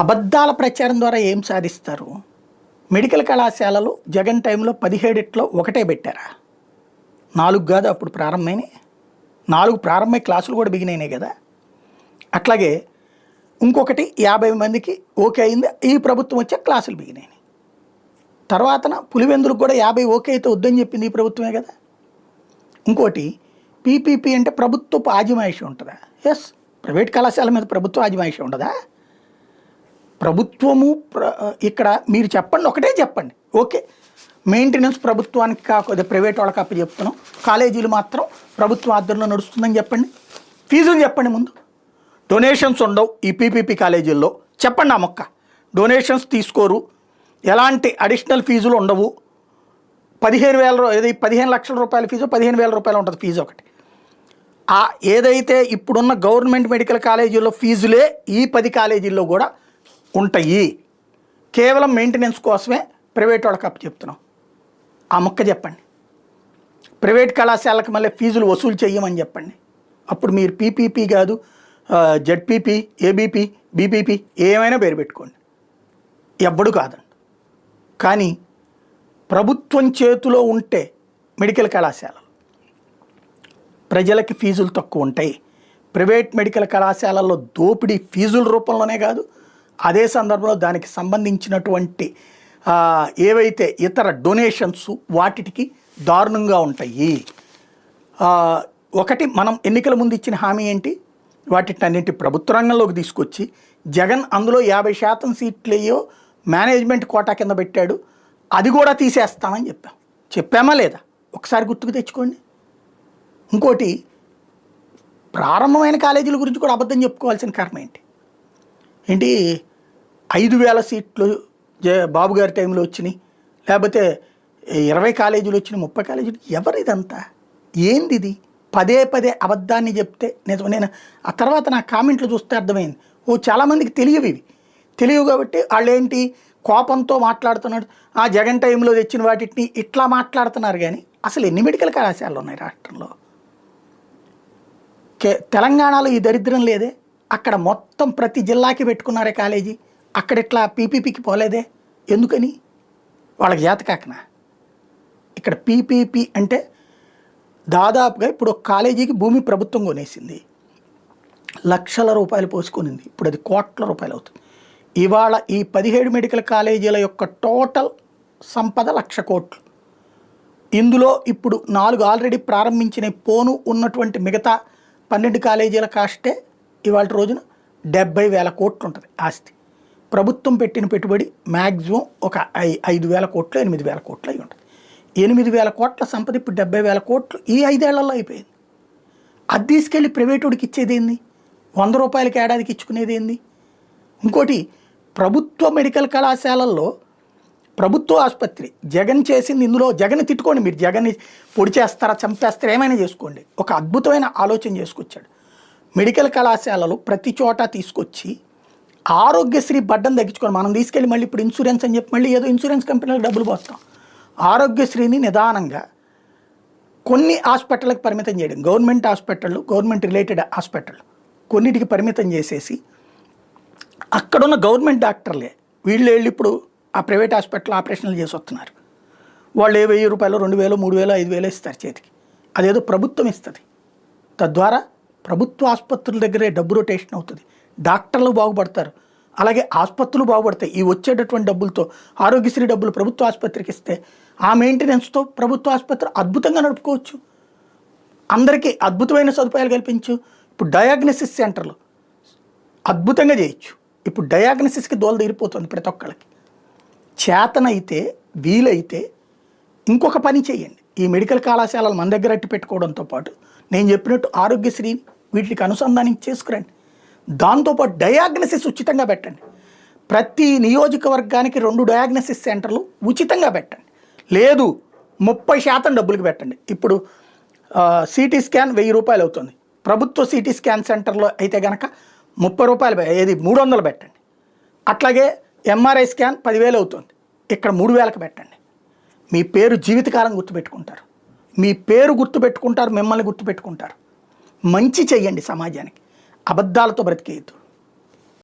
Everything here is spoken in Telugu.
అబద్ధాల ప్రచారం ద్వారా ఏం సాధిస్తారు? మెడికల్ కళాశాలలు జగన్ టైంలో 17 ఒకటే పెట్టారా? 4 కాదు అప్పుడు ప్రారంభమైనవి. 4 ప్రారంభమై క్లాసులు కూడా బిగినాయి కదా. అట్లాగే ఇంకొకటి 50 మందికి ఓకే అయింది. ఈ ప్రభుత్వం వచ్చే క్లాసులు బిగినాయి. తర్వాతన పులివెందులకు కూడా 50 ఓకే అయితే వద్దని చెప్పింది ఈ ప్రభుత్వమే కదా. ఇంకోటి పీపీపీ అంటే ప్రభుత్వపు ఆజిమాయిషి ఉంటుందా? ఎస్. ప్రైవేట్ కళాశాల మీద ప్రభుత్వ ఆజిమాయిషి ఉండదా? ప్రభుత్వము ఇక్కడ మీరు చెప్పండి, ఒకటే చెప్పండి. ఓకే, మెయింటెనెన్స్ ప్రభుత్వానికి కాకపోతే ప్రైవేట్ వాళ్ళకి అప్పు చెప్తున్నాం, కాలేజీలు మాత్రం ప్రభుత్వం ఆధ్వర్యంలో నడుస్తుందని చెప్పండి. ఫీజులు చెప్పండి. ముందు డొనేషన్స్ ఉండవు ఈ పీపీపీ కాలేజీల్లో చెప్పండి. ఆ మొక్క డొనేషన్స్ తీసుకోరు, ఎలాంటి అడిషనల్ ఫీజులు ఉండవు. 15 లక్షల రూపాయల ఫీజు 15,000 రూపాయలు ఉంటుంది ఫీజు ఒకటి. ఏదైతే ఇప్పుడున్న గవర్నమెంట్ మెడికల్ కాలేజీల్లో ఫీజులే ఈ 10 కాలేజీల్లో కూడా ఉంటాయి. కేవలం మెయింటెనెన్స్ కోసమే ప్రైవేట్ వాళ్ళకి అప్పు చెప్తున్నాం. ఆ మొక్క చెప్పండి. ప్రైవేట్ కళాశాలకు మళ్ళీ ఫీజులు వసూలు చెయ్యమని చెప్పండి. అప్పుడు మీరు పీపీపీ కాదు, జెడ్పీపీ, ఏబీపీ, బీపీపీ ఏమైనా పేరు పెట్టుకోండి, ఎవ్వడు కాదండి. కానీ ప్రభుత్వం చేతిలో ఉంటే మెడికల్ కళాశాలలు ప్రజలకి ఫీజులు తక్కువ ఉంటాయి. ప్రైవేట్ మెడికల్ కళాశాలల్లో దోపిడీ ఫీజుల రూపంలోనే కాదు, అదే సందర్భంలో దానికి సంబంధించినటువంటి ఏవైతే ఇతర డొనేషన్స్ వాటికి దారుణంగా ఉంటాయి. ఒకటి మనం ఎన్నికల ముందు ఇచ్చిన హామీ ఏంటి? వాటిటన్నింటి ప్రభుత్వ రంగంలోకి తీసుకొచ్చి జగన్ అందులో 50% సీట్లయ్యో మేనేజ్మెంట్ కోటా కింద పెట్టాడు, అది కూడా తీసేస్తామని చెప్పామా లేదా? ఒకసారి గుర్తుకు తెచ్చుకోండి. ఇంకోటి, ప్రారంభమైన కాలేజీల గురించి కూడా అబద్ధం చెప్పుకోవాల్సిన కారణం ఏంటి? 5,000 సీట్లు బాబు గారి టైంలో వచ్చినాయి, లేకపోతే 20 కాలేజీలు వచ్చినాయి, 30 కాలేజీలు. ఎవరు ఇదంతా? ఏంది ఇది? పదే అబద్ధాన్ని చెప్తే నిజం. నేను ఆ తర్వాత నా కామెంట్లు చూస్తే అర్థమైంది, చాలామందికి తెలియవు కాబట్టి వాళ్ళు ఏంటి కోపంతో మాట్లాడుతున్నాడు. ఆ జగన్ టైంలో తెచ్చిన వాటిని ఇట్లా మాట్లాడుతున్నారు. కానీ అసలు ఎన్ని మెడికల్ కళాశాలలు ఉన్నాయి రాష్ట్రంలో? తెలంగాణలో ఈ దరిద్రం లేదే. అక్కడ మొత్తం ప్రతి జిల్లాకి పెట్టుకున్నారే కాలేజీ, అక్కడ ఇట్లా పీపీపీకి పోలేదే. ఎందుకని? వాళ్ళకి జాతకాకనా? ఇక్కడ పీపీపీ అంటే దాదాపుగా ఇప్పుడు ఒక కాలేజీకి భూమి ప్రభుత్వం కొనేసింది, లక్షల రూపాయలు పోసుకునింది, ఇప్పుడు అది కోట్ల రూపాయలు అవుతుంది. ఇవాళ ఈ 17 మెడికల్ కాలేజీల యొక్క టోటల్ సంపద 1,00,000 కోట్లు. ఇందులో ఇప్పుడు 4 ఆల్రెడీ ప్రారంభించిన పోను ఉన్నటువంటి మిగతా 12 కాలేజీల కాస్టే ఇవాళ రోజున 70,000 కోట్లు ఉంటుంది ఆస్తి. ప్రభుత్వం పెట్టిన పెట్టుబడి మ్యాక్సిమం ఒక 5,000 కోట్లు 8,000 కోట్లు అయి ఉంటుంది. 8,000 కోట్ల సంపద ఇప్పుడు 70,000 కోట్లు ఈ 5 ఏళ్లలో అయిపోయింది. అది తీసుకెళ్ళి ప్రైవేటుడికి ఇచ్చేది ఏంది? 100 రూపాయలకి ఏడాదికి ఇచ్చుకునేది ఏంది? ఇంకోటి, ప్రభుత్వ మెడికల్ కళాశాలల్లో ప్రభుత్వ ఆసుపత్రి జగన్ చేసింది. ఇందులో జగన్ తిట్టుకోండి, మీరు జగన్ని పొడి చేస్తారా, చంపేస్తారా, ఏమైనా చేసుకోండి. ఒక అద్భుతమైన ఆలోచన చేసుకొచ్చాడు. మెడికల్ కళాశాలలు ప్రతి చోట తీసుకొచ్చి ఆరోగ్యశ్రీ బడ్డను తగ్గించుకొని మనం తీసుకెళ్ళి మళ్ళీ ఇప్పుడు ఇన్సూరెన్స్ అని చెప్పి మళ్ళీ ఏదో ఇన్సూరెన్స్ కంపెనీలకు డబ్బులు పోస్తాం. ఆరోగ్యశ్రీని నిదానంగా కొన్ని హాస్పిటల్కి పరిమితం చేయడం, గవర్నమెంట్ హాస్పిటళ్ళు, గవర్నమెంట్ రిలేటెడ్ హాస్పిటళ్ళు కొన్నిటికి పరిమితం చేసేసి అక్కడున్న గవర్నమెంట్ డాక్టర్లే వీళ్ళు వెళ్ళి ఇప్పుడు ఆ ప్రైవేట్ హాస్పిటల్ ఆపరేషన్లు చేసి వస్తున్నారు. వాళ్ళు 1,000 రూపాయలు 2,000 3,000 5,000 ఇస్తారు చేతికి. అదేదో ప్రభుత్వం ఇస్తుంది. తద్వారా ప్రభుత్వ ఆసుపత్రుల దగ్గరే డబ్బు రొటేషన్ అవుతుంది, డాక్టర్లు బాగుపడతారు, అలాగే ఆసుపత్రులు బాగుపడతాయి. ఈ వచ్చేటటువంటి డబ్బులతో ఆరోగ్యశ్రీ డబ్బులు ప్రభుత్వ ఆసుపత్రికి ఇస్తే ఆ మెయింటెనెన్స్తో ప్రభుత్వ ఆసుపత్రి అద్భుతంగా నడుపుకోవచ్చు. అందరికీ అద్భుతమైన సదుపాయాలు కల్పించు. ఇప్పుడు డయాగ్నోసిస్ సెంటర్లు అద్భుతంగా చేయొచ్చు. ఇప్పుడు డయాగ్నోసిస్కి దోల తీరిపోతుంది ప్రతి ఒక్కళ్ళకి. చేతనైతే వీలైతే ఇంకొక పని చేయండి. ఈ మెడికల్ కళాశాలలు మన దగ్గర అట్టి పెట్టుకోవడంతో పాటు నేను చెప్పినట్టు ఆరోగ్యశ్రీ వీటికి అనుసంధానం చేసుకురండి. దాంతోపాటు డయాగ్నోసిస్ ఉచితంగా పెట్టండి. ప్రతి నియోజకవర్గానికి 2 డయాగ్నోసిస్ సెంటర్లు ఉచితంగా పెట్టండి. లేదు 30% డబ్బులకి పెట్టండి. ఇప్పుడు సిటీ స్కాన్ 1,000 రూపాయలు అవుతుంది. ప్రభుత్వ సిటీ స్కాన్ సెంటర్లో అయితే కనుక 30 రూపాయలు, 300 పెట్టండి. అట్లాగే ఎంఆర్ఐ స్కాన్ 10,000 అవుతుంది, ఇక్కడ 3,000కి పెట్టండి. మీ పేరు జీవితకాలం గుర్తుపెట్టుకుంటారు, మీ పేరు గుర్తుపెట్టుకుంటారు, మిమ్మల్ని గుర్తుపెట్టుకుంటారు. మంచి చెయ్యండి సమాజానికి, అబద్ధాలతో బ్రతికేయద్దు.